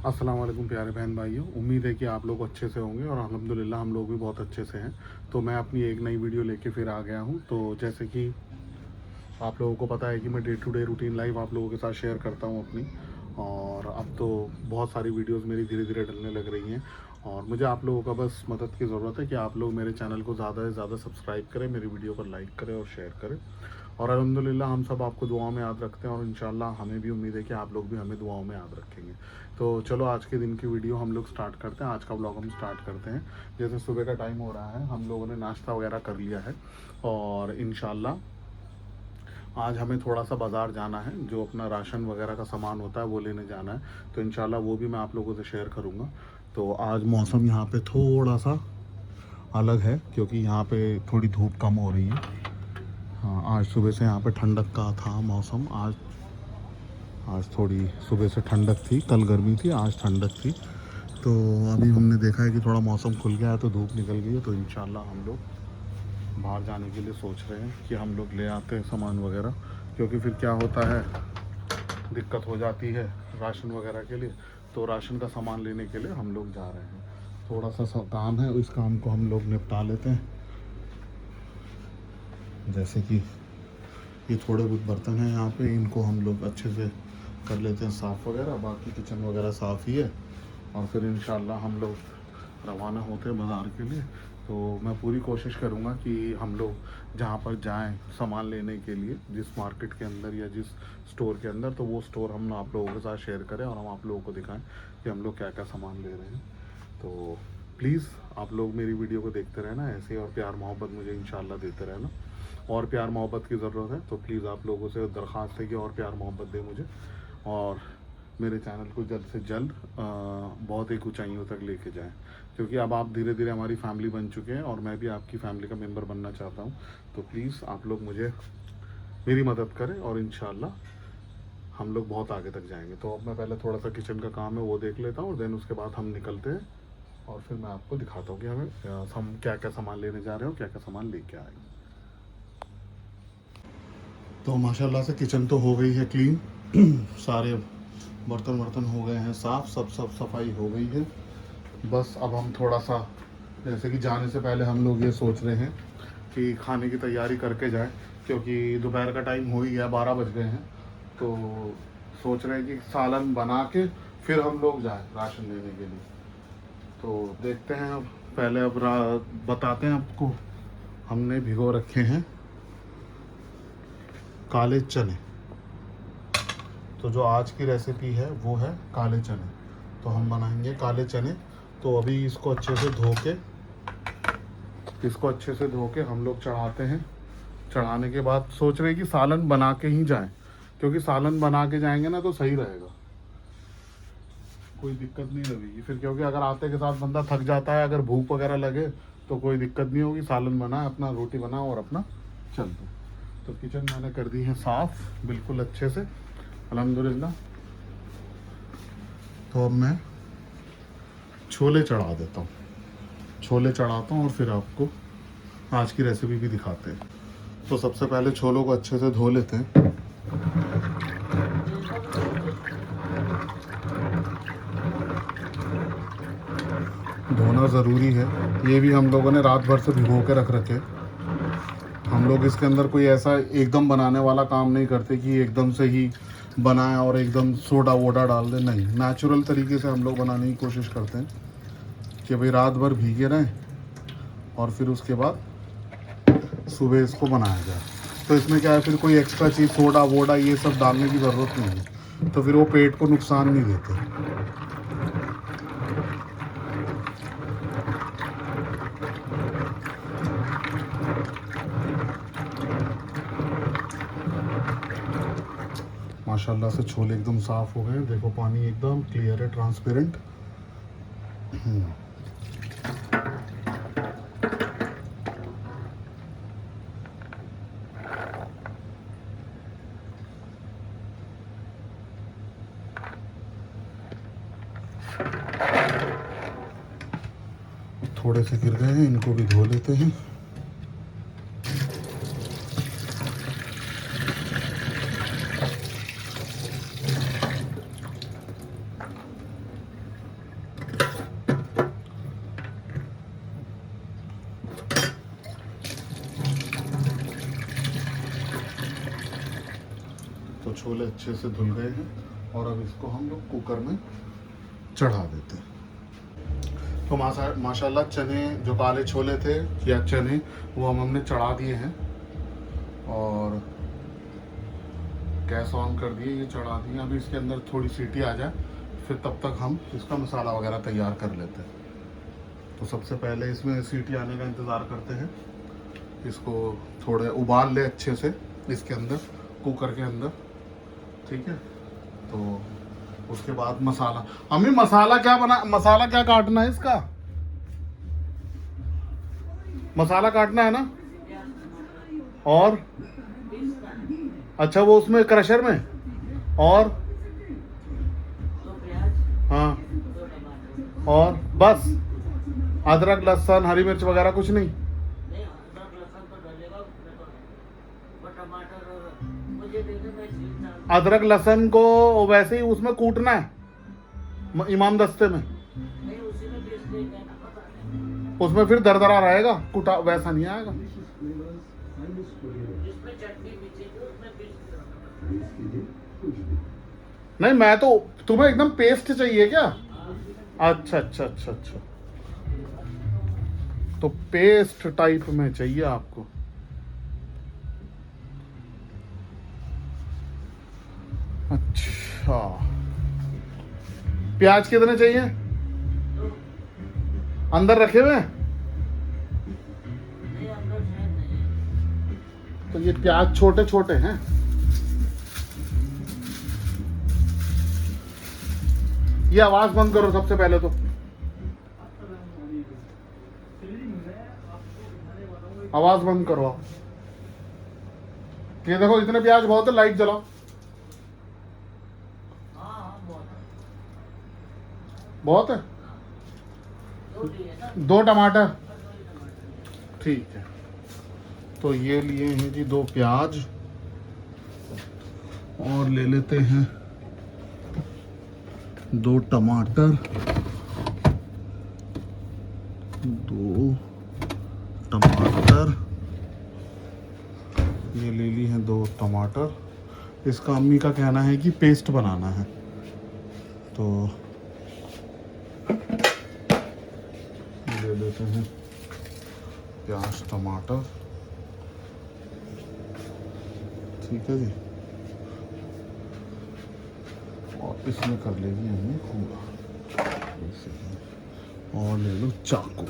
अस्सलाम वालेकुम प्यारे बहन भाइयों। उम्मीद है कि आप लोग अच्छे से होंगे और अल्हम्दुलिल्लाह हम लोग भी बहुत अच्छे से हैं। तो मैं अपनी एक नई वीडियो लेके फिर आ गया हूँ। तो जैसे कि आप लोगों को पता है कि मैं day to day routine life आप लोगों के साथ शेयर करता हूँ अपनी। और अब तो बहुत सारी वीडियोस मेरी धीरे धीरे डलने लग रही हैं और मुझे आप लोगों का बस मदद की ज़रूरत है कि आप लोग मेरे चैनल को ज़्यादा से ज़्यादा सब्सक्राइब करें, मेरी वीडियो पर लाइक करें और शेयर करें। और अल्हम्दुलिल्लाह हम सब आपको दुआओं में याद रखते हैं और इंशाल्लाह हमें भी उम्मीद है कि आप लोग भी हमें दुआओं में याद रखेंगे। तो चलो आज के दिन की वीडियो हम लोग स्टार्ट करते हैं। आज का ब्लॉग हम स्टार्ट करते हैं। जैसे सुबह का टाइम हो रहा है, हम लोगों ने नाश्ता वगैरह कर लिया है और इंशाल्लाह आज हमें थोड़ा सा बाज़ार जाना है, जो अपना राशन वगैरह का सामान होता है वो लेने जाना है। तो इंशाल्लाह वो भी मैं आप लोगों से शेयर करूँगा। तो आज मौसम यहाँ पे थोड़ा सा अलग है क्योंकि यहाँ पे थोड़ी धूप कम हो रही है। हाँ, आज सुबह से यहाँ पे ठंडक का था मौसम। आज आज थोड़ी सुबह से ठंडक थी, कल गर्मी थी, आज ठंडक थी। तो अभी हमने देखा है कि थोड़ा मौसम खुल गया है तो धूप निकल गई है। तो इंशाल्लाह हम लोग बाहर जाने के लिए सोच रहे हैं कि हम लोग ले आते हैं सामान वगैरह, क्योंकि फिर क्या होता है, दिक्कत हो जाती है राशन वगैरह के लिए। तो राशन का सामान लेने के लिए हम लोग जा रहे हैं। थोड़ा सा काम है, इस काम को हम लोग निपटा लेते हैं। जैसे कि ये थोड़े बहुत बर्तन हैं यहाँ पे, इनको हम लोग अच्छे से कर लेते हैं साफ़ वगैरह। बाकी किचन वगैरह साफ़ ही है और फिर इंशाल्लाह हम लोग रवाना होते हैं बाज़ार के लिए। तो मैं पूरी कोशिश करूँगा कि हम लोग जहाँ पर जाएं सामान लेने के लिए, जिस मार्केट के अंदर या जिस स्टोर के अंदर, तो वो स्टोर हम आप लोगों के साथ शेयर करें और हम आप लोगों को दिखाएं कि हम लोग क्या क्या सामान ले रहे हैं। तो प्लीज़ आप लोग मेरी वीडियो को देखते रहना ऐसे ही और प्यार मोहब्बत मुझे इंशाल्लाह देते रहना। और प्यार मोहब्बत की ज़रूरत है तो प्लीज़ आप लोगों से दरख्वास्त है कि और प्यार मोहब्बत दें मुझे और मेरे चैनल को जल्द से जल्द बहुत एक ऊंचाइयों तक लेके जाएं, क्योंकि अब आप धीरे धीरे हमारी फैमिली बन चुके हैं और मैं भी आपकी फैमिली का मेंबर बनना चाहता हूं। तो प्लीज़ आप लोग मुझे मेरी मदद करें और इंशाल्लाह हम लोग बहुत आगे तक जाएंगे। तो अब मैं पहले थोड़ा सा किचन का काम है वो देख लेता हूँ और देन उसके बाद हम निकलते हैं और फिर मैं आपको दिखाता हूँ कि हम क्या क्या सामान लेने जा रहे हैं और क्या क्या सामान लेके आएंगे। तो माशाल्लाह से किचन तो हो गई है क्लीन सारे बर्तन वर्तन हो गए हैं साफ़, सब सफाई हो गई है। बस अब हम थोड़ा सा, जैसे कि जाने से पहले हम लोग ये सोच रहे हैं कि खाने की तैयारी करके जाएं, क्योंकि दोपहर का टाइम हो ही गया, 12 बज गए हैं। तो सोच रहे हैं कि सालन बना के फिर हम लोग जाएं राशन लेने के लिए। तो देखते हैं, अब पहले अब बताते हैं आपको। हमने भिगो रखे हैं काले चने। तो जो आज की रेसिपी है वो है काले चने। तो हम बनाएंगे काले चने। तो अभी इसको अच्छे से धो के हम लोग चढ़ाते हैं। चढ़ाने के बाद सोच रहे हैं कि सालन बना के ही जाएं, क्योंकि सालन बना के जाएंगे ना तो सही रहेगा, कोई दिक्कत नहीं लगेगी फिर। क्योंकि अगर आते के साथ बंदा थक जाता है, अगर भूख वगैरह लगे तो कोई दिक्कत नहीं होगी। सालन बना, अपना रोटी बनाओ और अपना चल दो। तो किचन मैंने कर दी है साफ़ बिल्कुल अच्छे से अल्हम्दुलिल्लाह। तो अब मैं छोले चढ़ा देता हूँ, छोले चढ़ाता हूँ और फिर आपको आज की रेसिपी भी दिखाते हैं। तो सबसे पहले छोलों को अच्छे से धो लेते हैं। धोना ज़रूरी है, ये भी हम लोगों ने रात भर से भिगो के रख रखे। हम लोग इसके अंदर कोई ऐसा एकदम बनाने वाला काम नहीं करते कि एकदम से ही बनाएं और एकदम सोडा वोडा डाल दें। नहीं, नेचुरल तरीके से हम लोग बनाने की कोशिश करते हैं कि भाई रात भर भीगे रहें और फिर उसके बाद सुबह इसको बनाया जाए। तो इसमें क्या है, फिर कोई एक्स्ट्रा चीज़ सोडा वोडा ये सब डालने की ज़रूरत नहीं है, तो फिर वो पेट को नुकसान नहीं देते। माशाल्लाह से छोले एकदम साफ़ हो गए, देखो पानी एकदम क्लियर है, ट्रांसपेरेंट। थोड़े से गिर गए हैं, इनको भी धो लेते हैं। छोले अच्छे से धुल गए हैं और अब इसको हम लोग कुकर में चढ़ा देते हैं। तो माशाल्लाह चने जो काले छोले थे या चने वो हमने चढ़ा दिए हैं और गैस ऑन कर दिए, ये चढ़ा दिए। अभी इसके अंदर थोड़ी सीटी आ जाए फिर तब तक हम इसका मसाला वगैरह तैयार कर लेते हैं। तो सबसे पहले इसमें सीटी आने का इंतज़ार करते हैं, इसको थोड़े उबाल ले अच्छे से इसके अंदर कुकर के अंदर, ठीक है। तो उसके बाद मसाला, अम्मी मसाला क्या काटना है इसका? मसाला काटना है ना? और अच्छा वो उसमें क्रशर में, और हाँ और बस अदरक लहसुन हरी मिर्च वगैरह कुछ नहीं? अदरक लहसुन को वैसे ही उसमें कूटना है इमाम दस्ते में, उसमें फिर दरदरा रहेगा, कुटा वैसा नहीं आएगा। नहीं मैं तो, तुम्हें एकदम पेस्ट चाहिए क्या? अच्छा अच्छा अच्छा अच्छा, तो पेस्ट टाइप में चाहिए आपको। अच्छा प्याज कितने चाहिए? अंदर रखे हुए हैं? तो ये प्याज छोटे छोटे हैं। ये आवाज बंद करो सबसे पहले तो, आवाज बंद करो आप। ये देखो इतने प्याज बहुत है, लाइट जलाओ। बहुत है? 2 टमाटर, ठीक है। तो ये लिए हैं जी 2 प्याज और ले लेते हैं 2 टमाटर, 2 टमाटर, ये ले ली हैं 2 टमाटर। इसका अम्मी का कहना है कि पेस्ट बनाना है, तो ले लेते हैं प्याज टमाटर, ठीक है जी। और इसमें कर लेंगे हमने पूरा, और ले लो चाकू,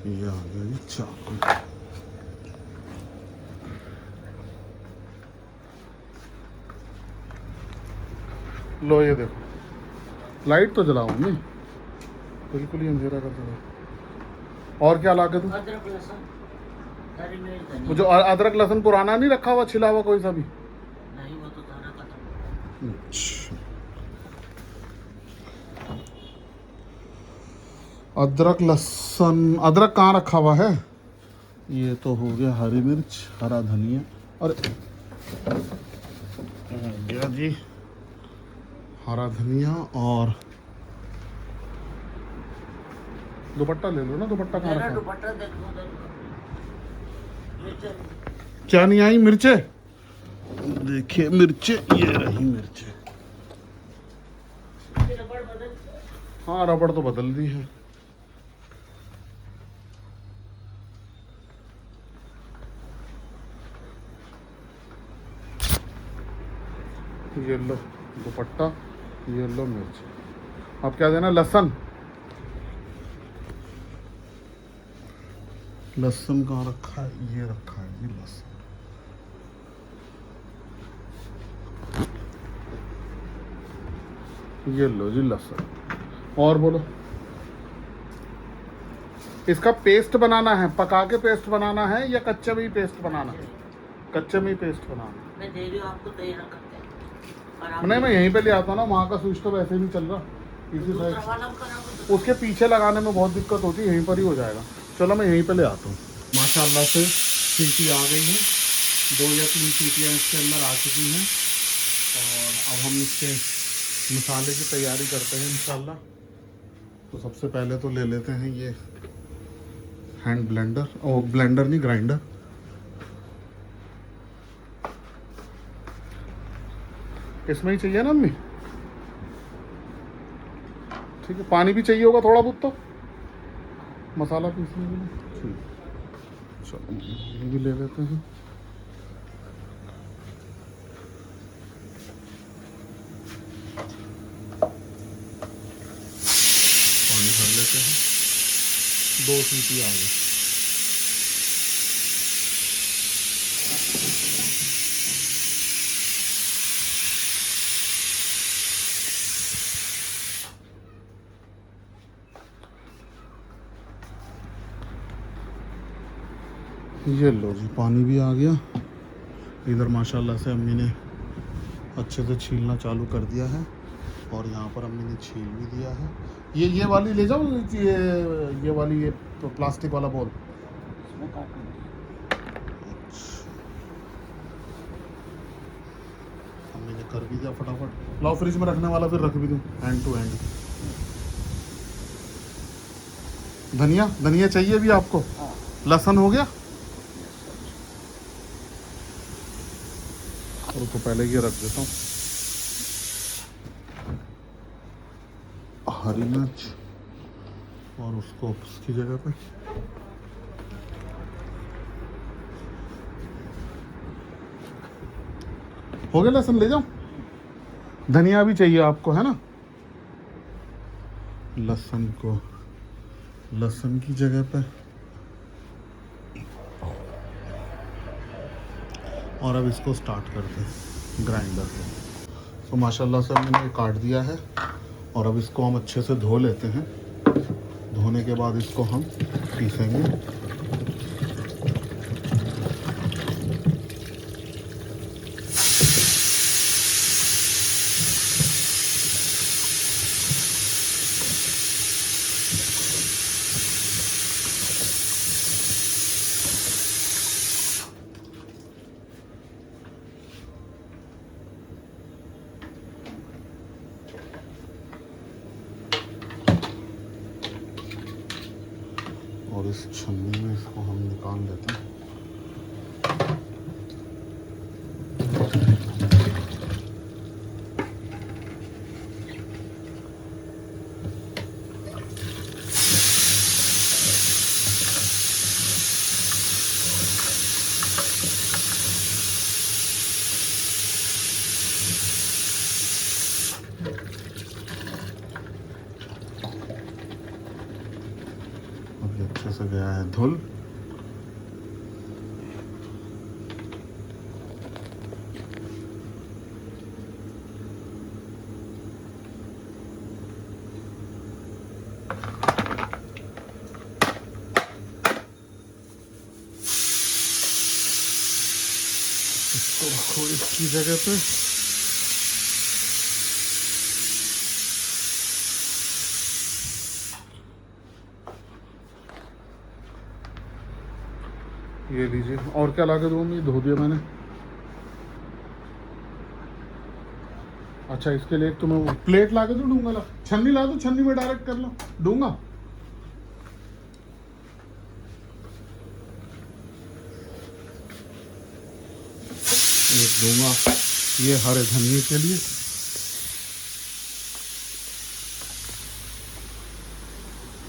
ये आ गया जी चाकू। लो ये देखो, लाइट तो जलाओ नहीं, बिल्कुल ही अंधेरा कर दो। और क्या लाके दूं? अदरक लहसुन हरी मिर्च। वो जो अदरक लहसुन पुराना नहीं रखा हुआ छिला हुआ कोई सा भी? नहीं, वो तो सारा खत्म। अच्छा, अदरक लहसुन, अदरक कहाँ रखा हुआ है? ये तो हो गया हरी मिर्च, हरा धनिया, और गया जी हरा धनिया। और दुपट्टा ले लो ना, दुपट्टा कहाँ रखा है? दुपट्टा देखो मिर्च क्या नहीं आई मिर्चे? देखिए मिर्चे, ये रही मिर्चे। रबड़ बदल। हाँ रबड़ तो बदल दी है। ये लो दुपट्टा, ये लो मिर्च। अब क्या देना? लहसुन, लहसुन कहाँ रखा है? ये रखा है ये लहसुन। ये लो जी लहसुन। और बोलो, इसका पेस्ट बनाना है, पका के पेस्ट बनाना है या कच्चे में ही पेस्ट बनाना है? कच्चे में ही पेस्ट बनाना। मैं दे रही हूँ आपको, तैयार करते हैं। नहीं मैं यहीं पे ले आता हूँ ना, वहाँ का स्विच तो वैसे भी चल रहा इसी साइड। उसके पीछे लगाने में बहुत दिक्कत होती है, यहीं पर ही हो जाएगा। चलो मैं यहीं पे ले आता हूँ। माशाल्लाह से सीटी आ गई है, 2 या 3 सीटियाँ इसके अंदर आ चुकी हैं और अब हम इसके मसाले की तैयारी करते हैं इंशाल्लाह। तो सबसे पहले तो ले लेते हैं ये हैंड ब्लेंडर, ओ ब्लेंडर नहीं ग्राइंडर। इसमें ही चाहिए ना अम्मी? ठीक है, पानी भी चाहिए होगा थोड़ा बहुत तो मसाला पीसने के लिए। ठीक, चलो ये भी ले लेते हैं। पानी भर लेते हैं, 2 सीटी आ गई। ये लो जी, पानी भी आ गया। इधर माशाल्लाह से अम्मी ने अच्छे से छीलना चालू कर दिया है और यहाँ पर अम्मी ने छील भी दिया है। ये वाली ले जाओ, ये वाली, ये तो प्लास्टिक वाला बॉल। इसमें काटूंगी। अम्मी ने कर भी दिया फटाफट। लाओ फ्रिज में रखने वाला फिर रख भी दूँ हैंड टू हैंड। धनिया, धनिया चाहिए भी आपको? हाँ। लहसुन हो गया? और तो पहले ये रख देता हूँ। हरी मिर्च और उसको उसकी जगह पे हो गया। लहसुन ले जाओ। धनिया भी चाहिए आपको है ना? लहसुन को लहसुन की जगह पे, और अब इसको स्टार्ट करते हैं ग्राइंडर को। तो माशाल्लाह से मैंने काट दिया है और अब इसको हम अच्छे से धो लेते हैं। धोने के बाद इसको हम पीसेंगे। और इस छन्नी में इसको हम निकाल लेते हैं। अभी अच्छे से गया है धुल। इसको रखो इसकी जगह पे। ये लीजिए। और क्या ला के दूँ? ये धो दिया मैंने। अच्छा, इसके लिए तो मैं प्लेट ला के तो दूंगा। ला छन्नी ला दो, छन्नी में डायरेक्ट कर लो, दूंगा। एक दूंगा ये हरे धनिए के लिए।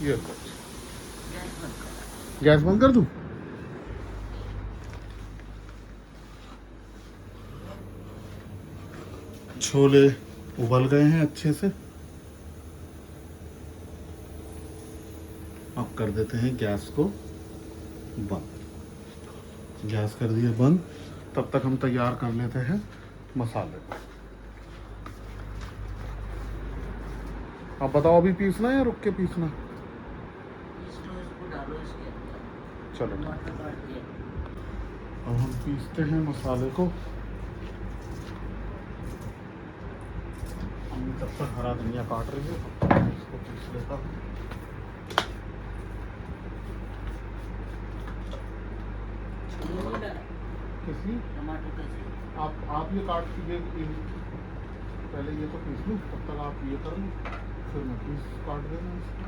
ये गैस बंद कर दूं? छोले उबल गए हैं अच्छे से। अब कर देते हैं गैस को बंद। गैस कर दिया बंद। तब तक हम तैयार कर लेते हैं मसाले। अब बताओ, अभी पीसना है या रुक के पीसना? इसको डालो इसके अंदर। चलो, टमाटर काट दिया। अब हम पीसते हैं मसाले को। हम तब तक हरा धनिया काट रही है, इसको पीस लेता हूँ। किसलिए? टमाटर कैसे? आप ये काट दीजिए। पहले ये तो पीस लूँ, तब तक आप ये कर लो, फिर मैं पीस काट देना इसको।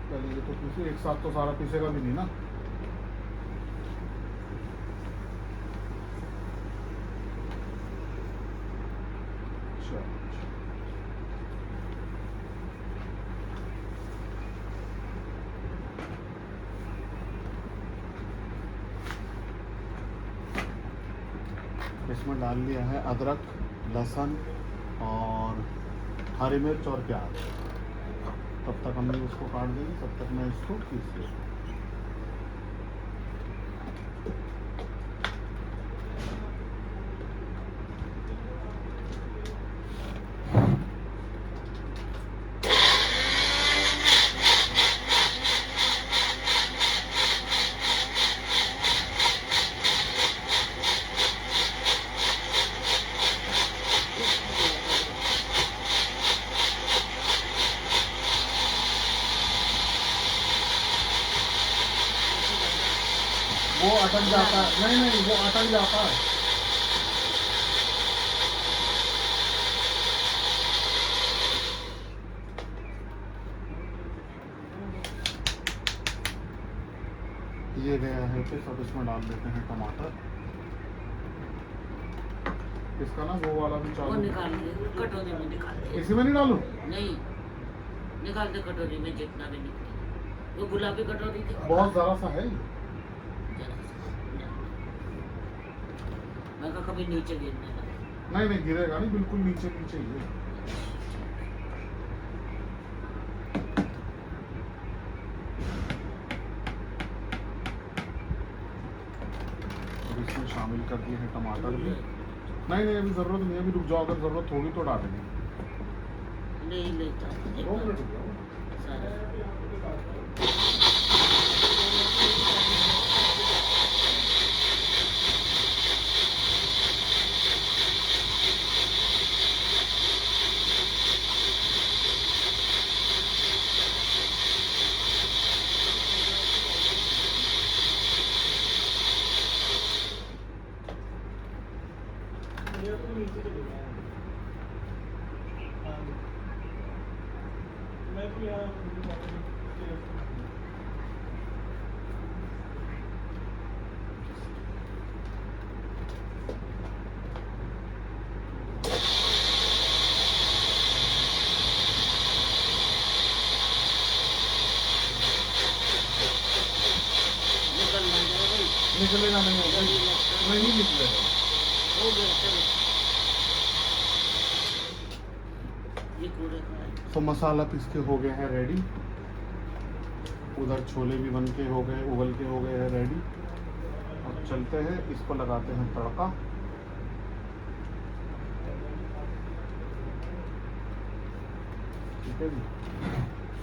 पहले ये तो पीसो, एक साथ तो सारा पीसेगा भी नहीं ना। इसमें डाल लिया है अदरक, लहसुन और हरी मिर्च और प्याज। तब तक हमने उसको काट देंगे, तब तक मैं इसको पीस लेता हूँ। वो अटक जाता है, नहीं नहीं, वो अटक जाता है। ये गया है, फिर सब इसमें डाल देते हैं टमाटर। इसका ना वो वाला भी वो चालू, निकाल दे, कटोरी में निकाल दे। इसी में नहीं डालूं? नहीं, निकाल दे कटोरी में जितना भी निकले। वो गुलाबी कटोरी थी, बहुत ज़रा सा है। जरा सा। मैं कहा कभी नीचे गिरने लगा। नहीं नहीं गिरेगा नहीं, बिल्कुल नीचे नीचे ही है। अब इसमें शामिल कर दिए हैं टमाटर भी। नहीं नहीं अभी ज़रूरत नहीं है, अभी रुक जाओ, अगर ज़रूरत होगी तो डालेंगे। नहीं लेता हूँ, 2 मिनट रुक जाओ। सारा। निकलना है भाई, निकलेगा नहीं, होगा जल्दी लगता है। नहीं निकलेगा। हो गया, चलो। ये कूड़े का है। तो मसाला पीस के हो गया है रेडी। उधर छोले भी बन के हो गए, उबल के हो गए हैं रेडी। अब चलते हैं, इसको लगाते हैं तड़का। ठीक है जी,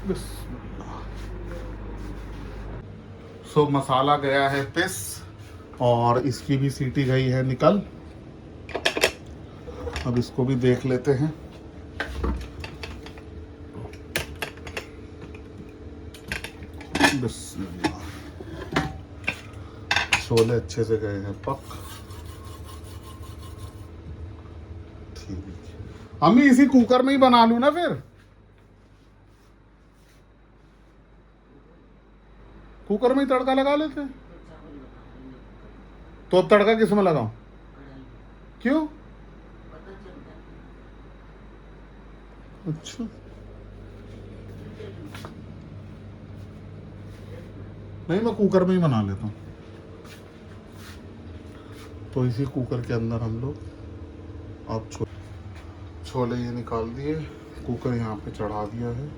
बिस्मिल्लाह। सो मसाला गया है पिस और इसकी भी सीटी गई है निकल। अब इसको भी देख लेते हैं। बिस्मिल्लाह। छोले अच्छे से गए हैं पक। ठीक है, अम्मी इसी कुकर में ही बना लूं ना फिर? कुकर में ही तड़का लगा लेते हैं। तो अब तड़का किस में लगाऊं? क्यों? पता चलता है। अच्छा, नहीं मैं कुकर में ही बना लेता हूँ। तो इसी कुकर के अंदर हम लोग अब छोले ये निकाल दिए, कुकर यहाँ पे चढ़ा दिया है।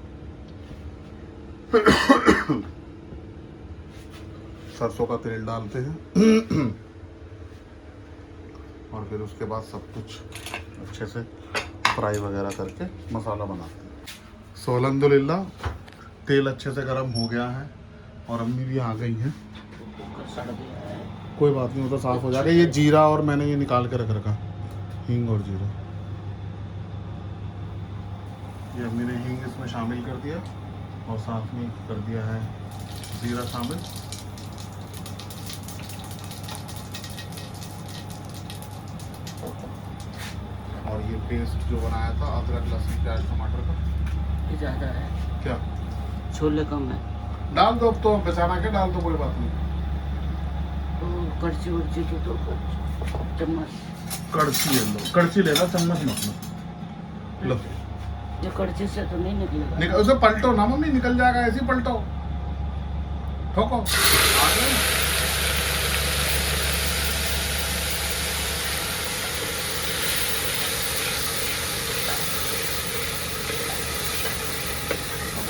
सरसों का तेल डालते हैं और फिर उसके बाद सब कुछ अच्छे से फ्राई वगैरह करके मसाला बनाते हैं। सो अल्हम्दुलिल्लाह तेल अच्छे से गर्म हो गया है और अम्मी भी आ गई हैं। कुकर सड़ गया है। कोई बात नहीं, वो तो साफ़ हो जाएगा। ये जीरा और मैंने ये निकाल के रख रखा, हींग और जीरा। ये अम्मी ने हींग इसमें शामिल कर दिया और साथ में कर दिया है जीरा शामिल। और ये पेस्ट जो बनाया था अदरक लहसुन प्याज टमाटर का, ये ज़्यादा है, क्या छोले कम है। डाल दो। अब तो बचाना क्या, डाल दो, कोई बात नहीं। तो कड़छी उड़ची तो चम्मच, कड़छी ले लो, कड़छी लेना, चम्मच मत लो। लो ये कड़छी से तो नहीं निकलेगा। उसे पलटो ना मम्मी, निकल जाएगा, ऐसे ही पलटो, ठोको। आ गया?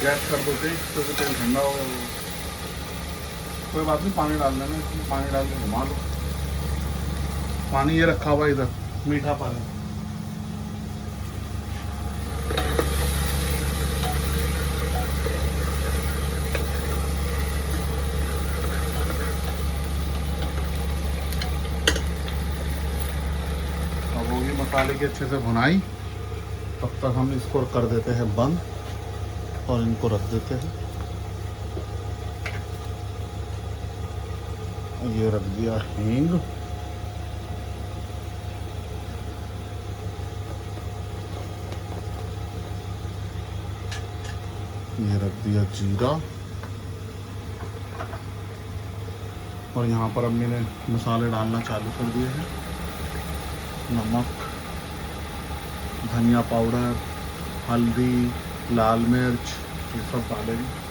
गैस कर दो तेज, क्योंकि तेल ठंडा हो गया वो। कोई बात नहीं, पानी डाल देना इसमें, पानी डाल के घुमा लो। पानी ये रखा हुआ इधर, मीठा पानी। अब होगी मसाले की अच्छे से भुनाई, तब तक हम इसको कर देते हैं बंद और इनको रख देते हैं। ये रख दिया हींग, ये रख दिया जीरा, और यहाँ पर अब मैंने मसाले डालना चालू कर दिए हैं। नमक, धनिया पाउडर, हल्दी, लाल मिर्च, ये सब डालेंगे।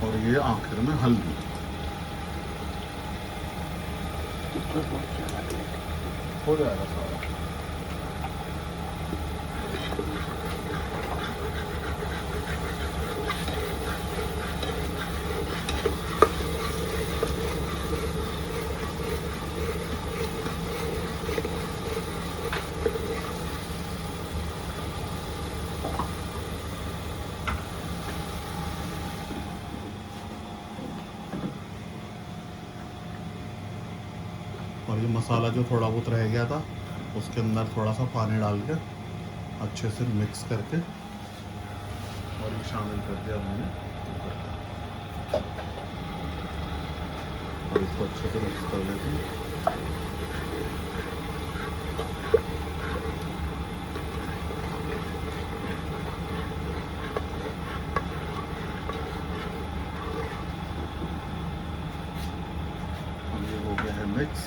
और ये आखिर में हल्दी। हो जाएगा सारा। और ये मसाला जो थोड़ा बहुत रह गया था, उसके अंदर थोड़ा सा पानी डाल के अच्छे से मिक्स करके और ये शामिल कर दिया मैंने, और इसको अच्छे से मिक्स कर लेते हैं। और ये हो गया है मिक्स।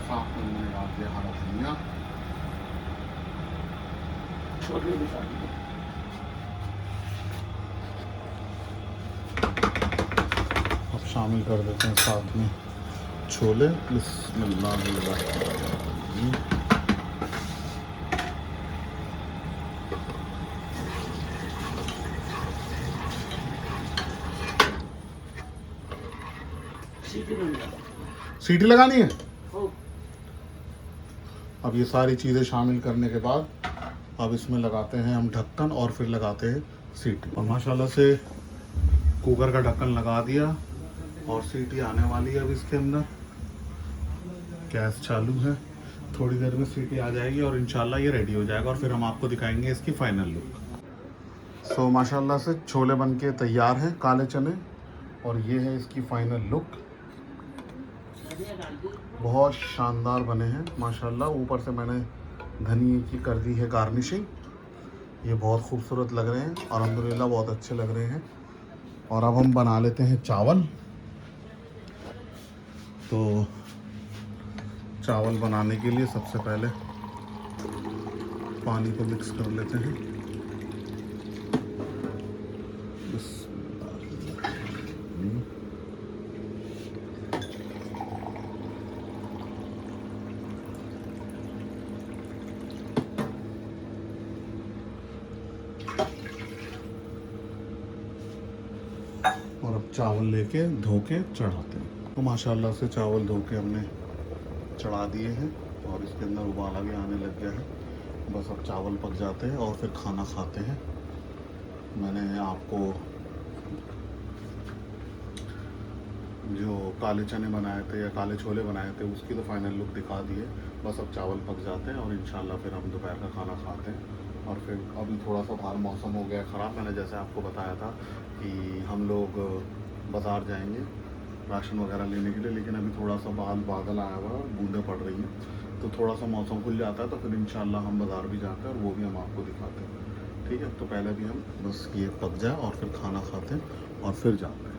साफ में मैंने डाल दिया हरा धनिया, छोले भी डाल दो। अब शामिल कर देते हैं साथ में छोले। बिस्मिल्लाहिर्रहमानिर्रहीम। सीटी नहीं लगा। सीटी लगानी है। हो अब ये सारी चीज़ें शामिल करने के बाद अब इसमें लगाते हैं हम ढक्कन और फिर लगाते हैं सीटी। और माशाल्लाह से कुकर का ढक्कन लगा दिया और सीटी आने वाली है अब इसके अंदर। गैस चालू है, थोड़ी देर में सीटी आ जाएगी और इंशाल्लाह ये रेडी हो जाएगा और फिर हम आपको दिखाएंगे इसकी फाइनल लुक। सो माशाल्लाह से छोले बनके तैयार हैं, काले चने, और ये है इसकी फाइनल लुक। धनिया डाल दी। बहुत शानदार बने हैं माशाल्लाह। ऊपर से मैंने धनिए की कर दी है गार्निशिंग। ये बहुत खूबसूरत लग रहे हैं और अल्हम्दुलिल्लाह बहुत अच्छे लग रहे हैं। और अब हम बना लेते हैं चावल। तो चावल बनाने के लिए सबसे पहले पानी को मिक्स कर लेते हैं। बिस्मिल्लाहिर्रहमानिर्रहीम। और अब चावल लेके धो के चढ़ाते हैं। तो माशाल्लाह से चावल धो के हमने चढ़ा दिए हैं और इसके अंदर उबाला भी आने लग गया है। बस अब चावल पक जाते हैं और फिर खाना खाते हैं। मैंने आपको जो काले चने बनाए थे या काले छोले बनाए थे उसकी तो फाइनल लुक दिखा दी है। बस अब चावल पक जाते हैं और इंशाल्लाह फिर हम दोपहर का खाना खाते हैं। और फिर अभी थोड़ा सा बाहर मौसम हो गया ख़राब। मैंने जैसे आपको बताया था कि हम लोग बाज़ार जाएंगे राशन वगैरह लेने के लिए, लेकिन अभी थोड़ा सा बादल आया हुआ है, बूंदें पड़ रही हैं, तो थोड़ा सा मौसम खुल जाता है तो फिर इंशाल्लाह हम बाज़ार भी जाते हैं और वो भी हम आपको दिखाते हैं। ठीक है, तो पहले भी हम बस ये पक जाए और फिर खाना खाते हैं और फिर जाते हैं।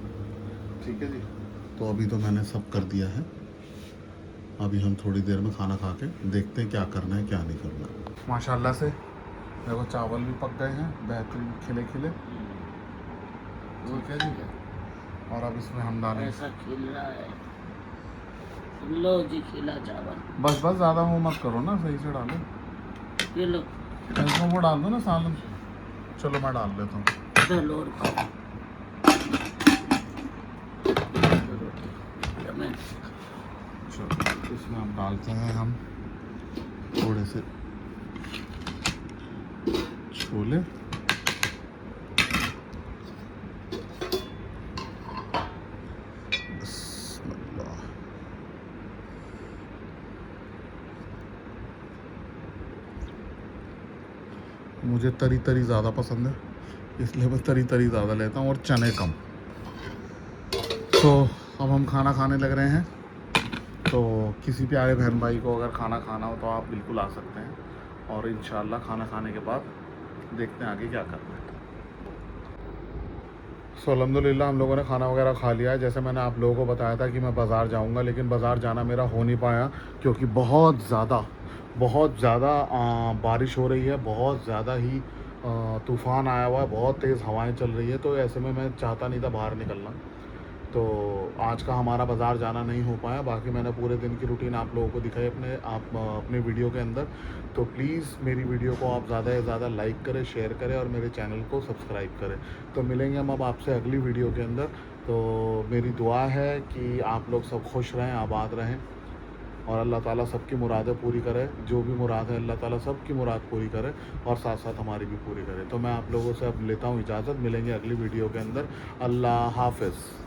ठीक है जी, तो अभी तो मैंने सब कर दिया है, अभी हम थोड़ी देर में खाना खा के देखते हैं क्या करना है क्या नहीं करना। माशाल्लाह से देखो चावल भी पक गए हैं, बेहतरीन खिले खिले। ठीक है जी, और अब इसमें हम डालेंगे, ऐसा खिल रहा है, लो जी खिला चावल। बस ज़्यादा वो मत करो ना, सही से डालो। ये लो, इसमें वो डाल दो ना सालन। चलो मैं डाल देता हूँ। चलो और खाओ। चलो इसमें हम डालते हैं हम थोड़े से छोले, बिस्मिल्लाह। मुझे तरी तरी ज़्यादा पसंद है, इसलिए मैं तरी तरी ज़्यादा लेता हूँ और चने कम। तो अब हम खाना खाने लग रहे हैं, तो किसी प्यारे बहन भाई को अगर खाना खाना हो तो आप बिल्कुल आ सकते हैं, और इंशाल्लाह खाना खाने के बाद देखते हैं आगे क्या करना है। सो अल्हम्दुलिल्लाह हम लोगों ने खाना वगैरह खा लिया है। जैसे मैंने आप लोगों को बताया था कि मैं बाज़ार जाऊंगा, लेकिन बाज़ार जाना मेरा हो नहीं पाया क्योंकि बहुत ज़्यादा बारिश हो रही है, बहुत ज़्यादा ही तूफ़ान आया हुआ है, बहुत तेज़ हवाएं चल रही है, तो ऐसे में मैं चाहता नहीं था बाहर निकलना। तो आज का हमारा बाज़ार जाना नहीं हो पाया। बाकी मैंने पूरे दिन की रूटीन आप लोगों को दिखाई अपने वीडियो के अंदर। तो प्लीज़ मेरी वीडियो को आप ज़्यादा से ज़्यादा लाइक करें, शेयर करें और मेरे चैनल को सब्सक्राइब करें। तो मिलेंगे हम अब आपसे अगली वीडियो के अंदर। तो मेरी दुआ है कि आप लोग सब खुश रहें, आबाद रहें, और अल्लाह ताला सबकी मुरादें पूरी करे। जो भी मुराद है अल्लाह ताला सबकी मुराद पूरी करे और साथ साथ हमारी भी पूरी करे। तो मैं आप लोगों से अब लेता हूँ इजाज़त, मिलेंगे अगली वीडियो के अंदर। अल्लाह हाफ़िज़।